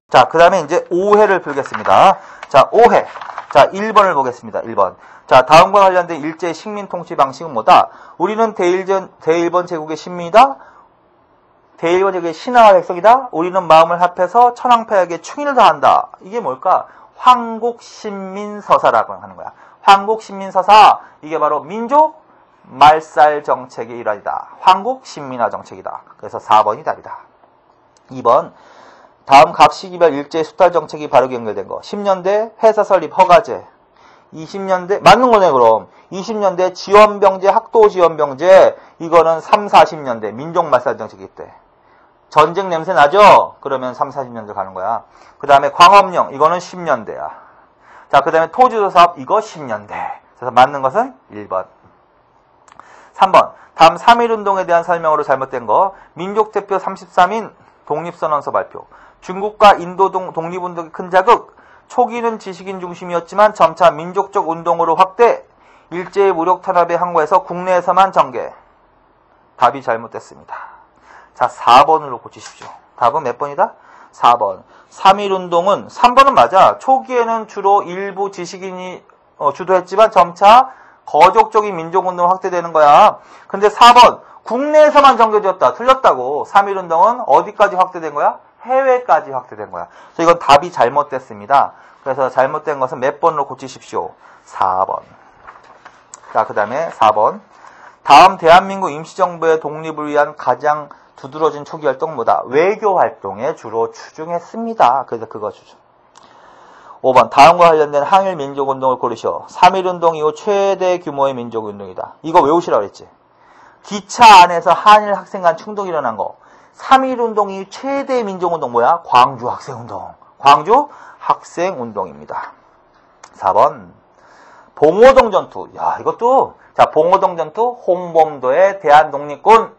자, 그 다음에 이제 오해를 풀겠습니다. 자, 오해. 자, 1번을 보겠습니다. 1번. 자, 다음과 관련된 일제의 식민 통치 방식은 뭐다? 우리는 대일본 제국의 신민이다. 대일본 제국의 신하와 백성이다. 우리는 마음을 합해서 천황폐하에게 충의를 다한다. 이게 뭘까? 황국신민서사라고 하는 거야. 황국신민서사. 이게 바로 민족 말살 정책의 일환이다. 황국신민화 정책이다. 그래서 4번이 답이다. 2번. 다음 각 시기별 일제 수탈 정책이 바르게 연결된 거. 10년대 회사 설립 허가제. 20년대 맞는 거네 그럼. 20년대 지원병제 학도 지원병제. 이거는 3, 40년대 민족 말살 정책이 있대. 전쟁 냄새 나죠? 그러면 3, 40년대 가는 거야. 그 다음에 광업령. 이거는 10년대야. 자, 그 다음에 토지도 사업. 이거 10년대. 그래서 맞는 것은 1번. 3번. 다음 3.1운동에 대한 설명으로 잘못된 거. 민족대표 33인 독립선언서 발표. 중국과 인도 독립운동의 큰 자극. 초기는 지식인 중심이었지만 점차 민족적 운동으로 확대. 일제의 무력 탄압에 항거해서 국내에서만 전개. 답이 잘못됐습니다. 자, 4번으로 고치십시오. 답은 몇 번이다? 4번. 3.1운동은 3번은 맞아. 초기에는 주로 일부 지식인이 주도했지만 점차 거족적인 민족운동 확대되는 거야. 근데 4번. 국내에서만 전개되었다. 틀렸다고. 3.1운동은 어디까지 확대된 거야? 해외까지 확대된 거야. 그래서 이건 답이 잘못됐습니다. 그래서 잘못된 것은 몇 번으로 고치십시오? 4번. 자, 그 다음에 4번. 다음 대한민국 임시정부의 독립을 위한 가장 두드러진 초기 활동은 뭐다? 외교 활동에 주로 추중했습니다. 그래서 그거 추중. 5번. 다음과 관련된 항일 민족운동을 고르시오. 3.1운동 이후 최대 규모의 민족운동이다. 이거 외우시라고 그랬지. 기차 안에서 한일 학생 간 충동이 일어난 거. 3.1운동이 최대 민족운동 뭐야? 광주 학생운동. 광주 학생운동입니다. 4번. 봉오동 전투. 야, 이것도. 자, 봉오동 전투. 홍범도의 대한독립군.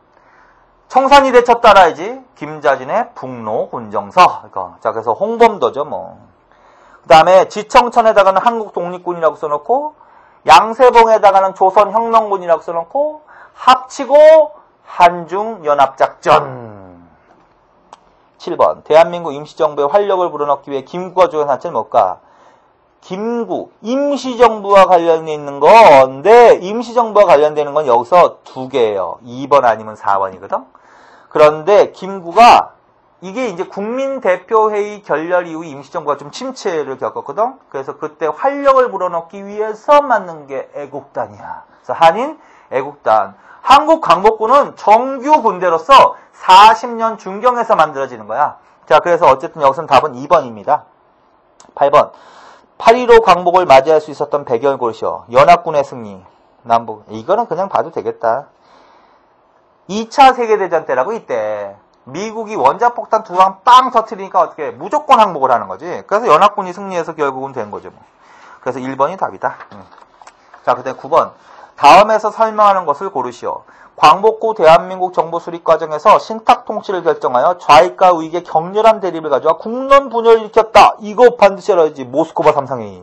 청산이 대첩 따라야지. 김자진의 북로군정서. 이거. 자, 그래서 홍범도죠, 뭐. 그 다음에 지청천에다가는 한국독립군이라고 써놓고, 양세봉에다가는 조선혁명군이라고 써놓고, 합치고 한중연합작전. 7번. 대한민국 임시정부의 활력을 불어넣기 위해 김구가 주관 단체는 뭘까? 김구. 임시정부와 관련돼 있는 건데, 임시정부와 관련되는 건 여기서 두 개예요. 2번 아니면 4번이거든? 그런데 김구가 이게 이제 국민대표회의 결렬 이후 임시정부가 좀 침체를 겪었거든? 그래서 그때 활력을 불어넣기 위해서 만든 게 애국단이야. 그래서 한인 애국단. 한국 광복군은 정규 군대로서 40년 중경에서 만들어지는 거야. 자, 그래서 어쨌든 여기서는 답은 2번입니다. 8번. 8.15 광복을 맞이할 수 있었던 배경을 고르시오. 연합군의 승리. 남북. 이거는 그냥 봐도 되겠다. 2차 세계대전 때라고 이때 미국이 원자폭탄 2방 빵 터트리니까 어떻게 무조건 항복을 하는 거지. 그래서 연합군이 승리해서 결국은 된 거죠. 뭐. 그래서 1번이 답이다. 자, 그 다음에 9번. 다음에서 설명하는 것을 고르시오. 광복 후 대한민국 정부 수립 과정에서 신탁 통치를 결정하여 좌익과 우익의 격렬한 대립을 가져와 국론 분열을 일으켰다. 이거 반드시 알아야지. 모스크바 3상회의.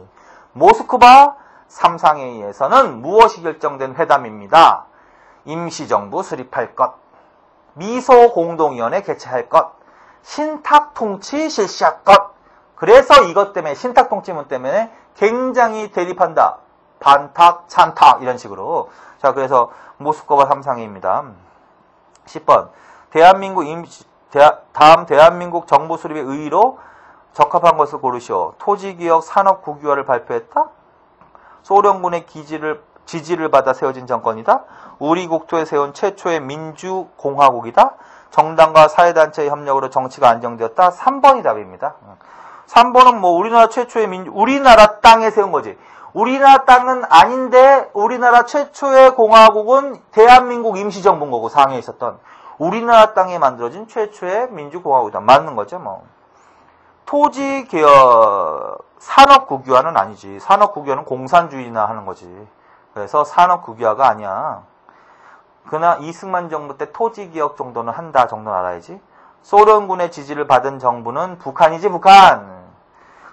모스크바 3상회의에서는 무엇이 결정된 회담입니다. 임시정부 수립할 것, 미소공동위원회 개최할 것, 신탁통치 실시할 것. 그래서 이것 때문에 신탁통치문 때문에 굉장히 대립한다. 반탁, 찬탁 이런 식으로. 자, 그래서 모스크바 3상회의입니다. 10번. 다음 대한민국 정부 수립의 의의로 적합한 것을 고르시오. 토지개혁 산업국유화를 발표했다. 소련군의 지지를 받아 세워진 정권이다. 우리 국토에 세운 최초의 민주공화국이다. 정당과 사회단체의 협력으로 정치가 안정되었다. 3번이 답입니다. 3번은 뭐 우리나라 최초의 우리나라 땅에 세운 거지. 우리나라 땅은 아닌데 우리나라 최초의 공화국은 대한민국 임시정부인 거고 상해에 있었던 우리나라 땅에 만들어진 최초의 민주공화국이다. 맞는 거죠. 뭐. 토지개혁 산업국유화는 아니지. 산업국유화는 공산주의나 하는 거지. 그래서 산업국유화가 아니야. 그러나 이승만 정부 때 토지개혁 정도는 한다 정도는 알아야지. 소련군의 지지를 받은 정부는 북한이지 북한.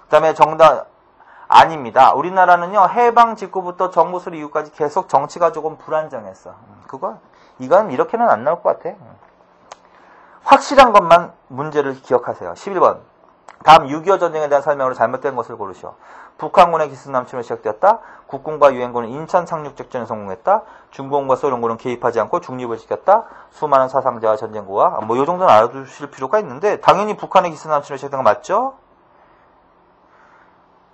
그 다음에 정답 아닙니다. 우리나라는요 해방 직후부터 정부 수립 이후까지 계속 정치가 조금 불안정했어. 이건 이렇게는 안 나올 것 같아. 확실한 것만 문제를 기억하세요. 11번. 다음 6.25 전쟁에 대한 설명으로 잘못된 것을 고르시오. 북한군의 기습 남침으로 시작되었다. 국군과 유엔군은 인천 상륙작전에 성공했다. 중공과 소련군은 개입하지 않고 중립을 지켰다. 수많은 사상자와 전쟁구가 뭐 이 정도는 알아두실 필요가 있는데 당연히 북한의 기습 남침으로 시작된 거 맞죠?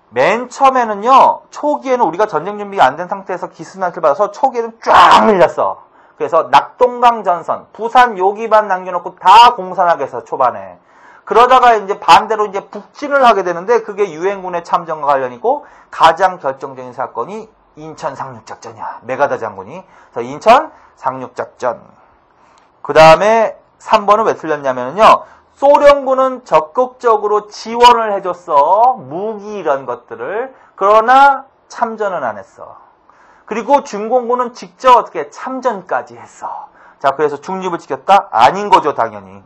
맨 처음에는요. 초기에는 우리가 전쟁 준비가 안 된 상태에서 기습 남침을 받아서 초기에는 쫙 밀렸어. 그래서 낙동강 전선, 부산 요기만 남겨놓고 다 공산하게 해서 초반에. 그러다가 이제 반대로 이제 북진을 하게 되는데 그게 유엔군의 참전과 관련이고 가장 결정적인 사건이 인천 상륙작전이야. 메가다 장군이. 그래서 인천 상륙작전. 그 다음에 3번은 왜 틀렸냐면요. 소련군은 적극적으로 지원을 해줬어. 무기 이런 것들을. 그러나 참전은 안 했어. 그리고 중공군은 직접 어떻게 참전까지 했어. 자, 그래서 중립을 지켰다? 아닌 거죠, 당연히.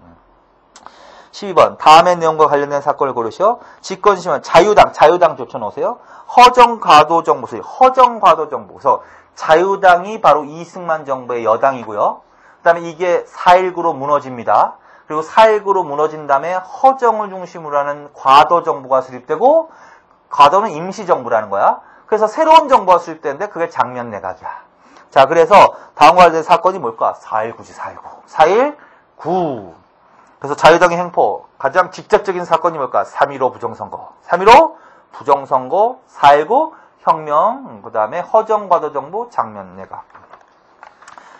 12번. 다음의 내용과 관련된 사건을 고르시오. 집권심은 자유당 쫓아놓으세요. 허정과도정부, 허정과도정부. 그래서 자유당이 바로 이승만 정부의 여당이고요. 그 다음에 이게 4.19로 무너집니다. 그리고 4.19로 무너진 다음에 허정을 중심으로 하는 과도정부가 수립되고, 과도는 임시정부라는 거야. 그래서 새로운 정부가 수립되는데 그게 장면내각이야. 자, 그래서 다음과 관련된 사건이 뭘까? 4.19지, 4.19. 4.19. 그래서 자유당의 행포, 가장 직접적인 사건이 뭘까? 3.15 부정선거. 3.15 부정선거, 4.19 혁명, 그 다음에 허정과도정부 장면내각.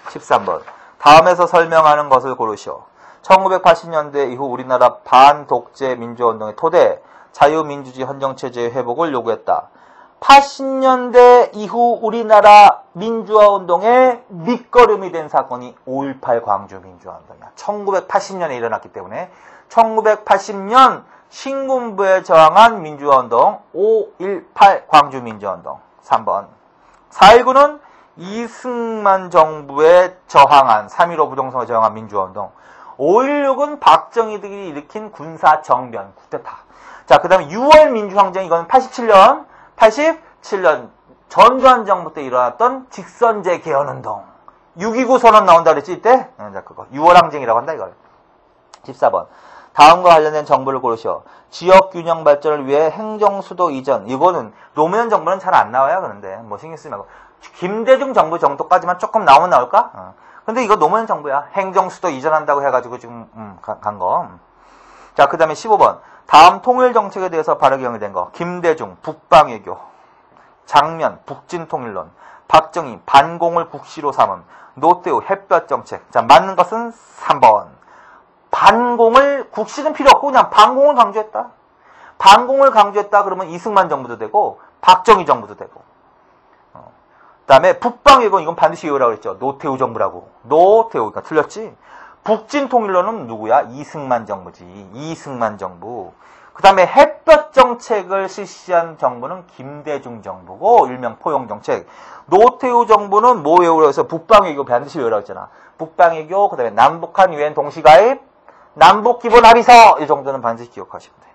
13번. 다음에서 설명하는 것을 고르시오. 1980년대 이후 우리나라 반독재 민주화운동의 토대, 자유민주주의 헌정체제의 회복을 요구했다. 80년대 이후 우리나라 민주화운동의 밑거름이 된 사건이 5.18 광주민주화운동이야. 1980년에 일어났기 때문에 1980년 신군부에 저항한 민주화운동 5.18 광주민주화운동. 3번. 4.19는 이승만 정부에 저항한 3.15 부정선거에 저항한 민주화운동. 5.16은 박정희들이 일으킨 군사정변 쿠데타. 자, 그 다음에 6월 민주항쟁, 이건 87년 전두환 정부 때 일어났던 직선제 개헌운동. 6.29 선언 나온다 그랬지 이때? 자, 그거 6월 항쟁이라고 한다 이걸. 14번. 다음과 관련된 정보를 고르시오. 지역균형 발전을 위해 행정수도 이전. 이거는 노무현 정부는 잘 안 나와요. 그런데 뭐 신경 쓰지 말고 김대중 정부 정도까지만 조금 나오면 나올까? 근데 이거 노무현 정부야. 행정수도 이전한다고 해가지고 지금 간 거. 자, 그 다음에 15번. 다음 통일정책에 대해서 바르게 정의된 거. 김대중 북방외교, 장면 북진통일론, 박정희 반공을 국시로 삼음, 노태우 햇볕정책. 자, 맞는 것은 3번. 반공을, 국시는 필요 없고 그냥 반공을 강조했다. 반공을 강조했다 그러면 이승만 정부도 되고 박정희 정부도 되고. 그 다음에 북방외교, 이건 반드시 외우라고 그랬죠. 노태우 정부라고. 노태우, 그러니까 틀렸지. 북진통일론은 누구야? 이승만 정부지. 이승만 정부. 그 다음에 햇볕 정책을 실시한 정부는 김대중 정부고, 일명 포용정책. 노태우 정부는 뭐 외우라고 해서 북방외교 반드시 외우라고 했잖아. 북방외교, 그 다음에 남북한 유엔 동시가입, 남북기본합의서, 이 정도는 반드시 기억하시면 돼요.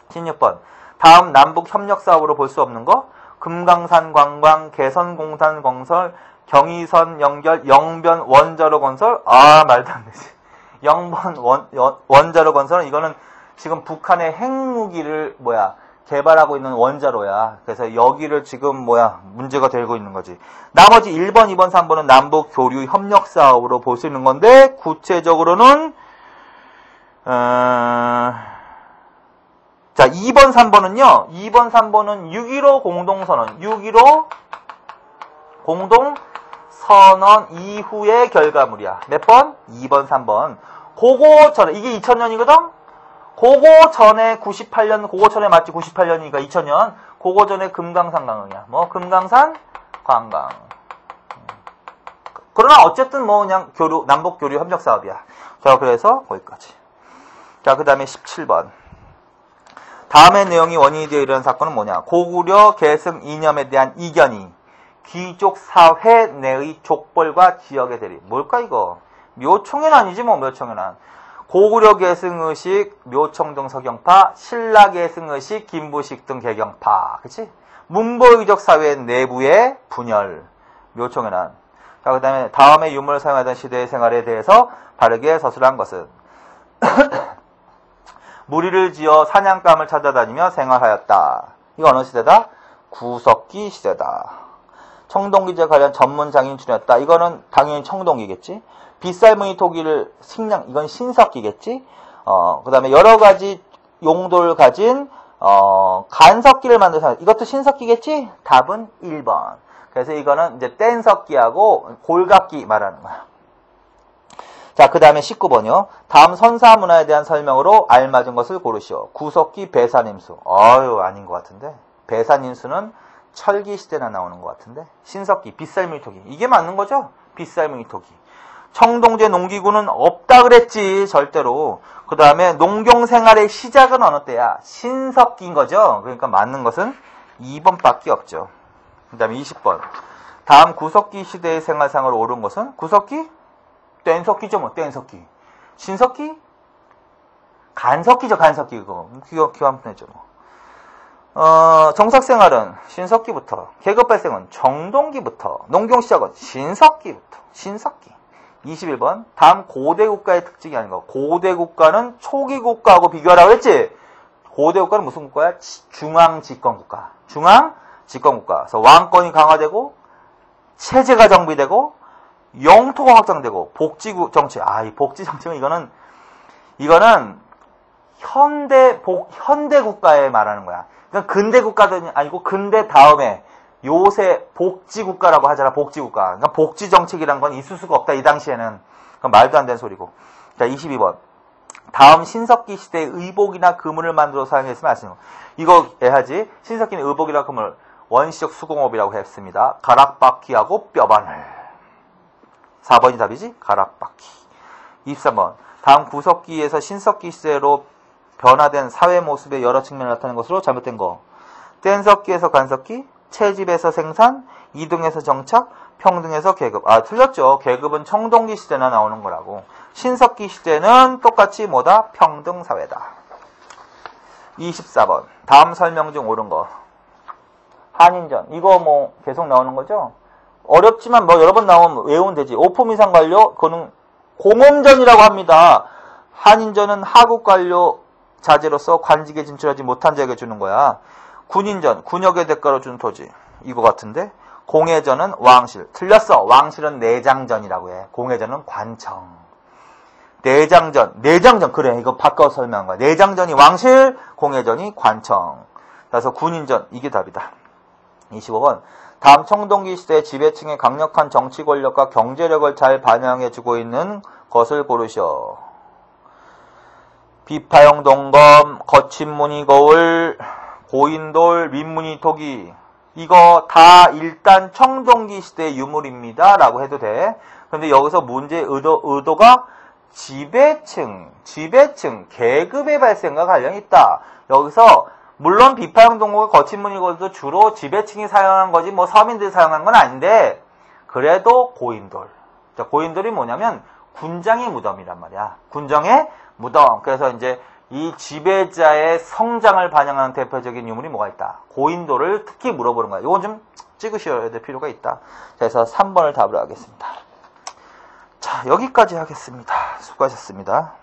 16번. 다음 남북협력사업으로 볼 수 없는 거. 금강산 관광, 개선공단 건설, 경의선 연결, 영변 원자로 건설. 아, 말도 안 되지. 영변 원자로 건설은 이거는 지금 북한의 핵무기를 개발하고 있는 원자로야. 그래서 여기를 지금 문제가 되고 있는 거지. 나머지 1번, 2번, 3번은 남북 교류 협력 사업으로 볼 수 있는 건데 구체적으로는 자, 2번, 3번은요. 2번, 3번은 6.15 공동선언. 6.15 공동선언 이후의 결과물이야. 몇 번? 2번, 3번. 그거 전에, 이게 2000년이거든? 그거 전에 98년, 그거 전에 맞지? 98년이니까 2000년. 그거 전에 금강산 관광이야. 금강산 관광. 그러나 어쨌든 그냥 남북 교류 협력 사업이야. 자, 그래서 거기까지. 자, 그 다음에 17번. 다음의 내용이 원인이 되어 이르는 사건은 뭐냐? 고구려 계승 이념에 대한 이견이 귀족 사회 내의 족벌과 지역의 대립. 뭘까 이거? 묘청연안이지 묘청연안. 고구려 계승의식, 묘청 등 서경파, 신라 계승의식, 김부식 등 개경파. 그치? 문보의족 사회 내부의 분열. 묘청연안. 자, 그 다음에 다음의 유물을 사용하던 시대의 생활에 대해서 바르게 서술한 것은 무리를 지어 사냥감을 찾아다니며 생활하였다. 이거 어느 시대다? 구석기 시대다. 청동기제 관련 전문 장인 출연했다. 이거는 당연히 청동기겠지. 빗살무늬 토기를 식량, 이건 신석기겠지. 그 다음에 여러 가지 용도를 가진 간석기를 만들어서 이것도 신석기겠지? 답은 1번. 그래서 이거는 이제 뗀석기하고 골각기 말하는 거야. 자, 그 다음에 19번이요. 다음 선사 문화에 대한 설명으로 알맞은 것을 고르시오. 구석기 배산임수. 아닌 것 같은데. 배산임수는 철기 시대나 나오는 것 같은데. 신석기, 빗살무늬 토기. 이게 맞는 거죠? 빗살무늬 토기. 청동제 농기구는 없다 그랬지, 절대로. 그 다음에 농경생활의 시작은 어느 때야? 신석기인 거죠? 그러니까 맞는 것은 2번밖에 없죠. 그 다음에 20번. 다음 구석기 시대의 생활상으로 옳은 것은? 구석기? 뗀석기죠, 뭐, 뗀석기. 신석기? 간석기죠, 간석기, 그거. 기왕분해죠, 뭐. 정착생활은 신석기부터, 계급 발생은 정동기부터, 농경시작은 신석기부터, 신석기. 21번. 다음 고대국가의 특징이 아닌 거. 고대국가는 초기국가하고 비교하라고 했지? 고대국가는 무슨 국가야? 중앙집권국가. 중앙집권국가. 그래서 왕권이 강화되고, 체제가 정비되고, 영토가 확장되고, 복지국 정치. 이 복지 정치는 이거는 현대 국가에 말하는 거야. 그러니까 근대 국가도 아니고 근대 다음에 요새 복지국가라고 하잖아, 복지국가. 그러니까 복지 정책이란 건 있을 수가 없다, 이 당시에는. 그건 말도 안 되는 소리고. 자, 22번. 다음 신석기 시대의 의복이나 그물을 만들어 사용했으면 아시는 거. 이거 해야지. 신석기는 의복이나 그물, 원시적 수공업이라고 했습니다. 가락바퀴하고 뼈바늘. 4번이 답이지? 가락바퀴. 23번. 다음 구석기에서 신석기 시대로 변화된 사회 모습의 여러 측면을 나타낸 것으로 잘못된 거. 뗀석기에서 간석기, 채집에서 생산, 이동에서 정착, 평등에서 계급. 틀렸죠. 계급은 청동기 시대나 나오는 거라고. 신석기 시대는 똑같이 뭐다? 평등사회다. 24번. 다음 설명 중 옳은 거. 한인전. 이거 뭐 계속 나오는 거죠? 어렵지만 뭐 여러 번 나오면 외우면 되지. 오품이상 관료, 그거는 공엄전이라고 합니다. 한인전은 하국 관료 자제로서 관직에 진출하지 못한 자에게 주는 거야. 군인전, 군역의 대가로 주는 토지. 이거 같은데. 공회전은 왕실. 틀렸어. 왕실은 내장전이라고 해. 공회전은 관청. 내장전. 그래. 이거 바꿔 설명한 거야. 내장전이 왕실, 공회전이 관청. 그래서 군인전. 이게 답이다. 25번. 다음 청동기 시대 지배층의 강력한 정치 권력과 경제력을 잘 반영해주고 있는 것을 고르시오. 비파형 동검, 거친 무늬 거울, 고인돌, 민무늬 토기. 이거 다 일단 청동기 시대의 유물입니다. 라고 해도 돼. 근데 여기서 문제의 의도가 지배층, 계급의 발생과 관련이 있다. 여기서 물론 비파형 동검과 거친 무늬 거울도 주로 지배층이 사용한 거지 뭐 서민들이 사용한 건 아닌데 그래도 고인돌. 자, 고인돌이 뭐냐면 군장의 무덤이란 말이야. 군정의 무덤. 그래서 이제 이 지배자의 성장을 반영하는 대표적인 유물이 뭐가 있다. 고인돌을 특히 물어보는 거야. 이건 좀 찍으셔야 될 필요가 있다. 그래서 3번을 답으로 하겠습니다. 자, 여기까지 하겠습니다. 수고하셨습니다.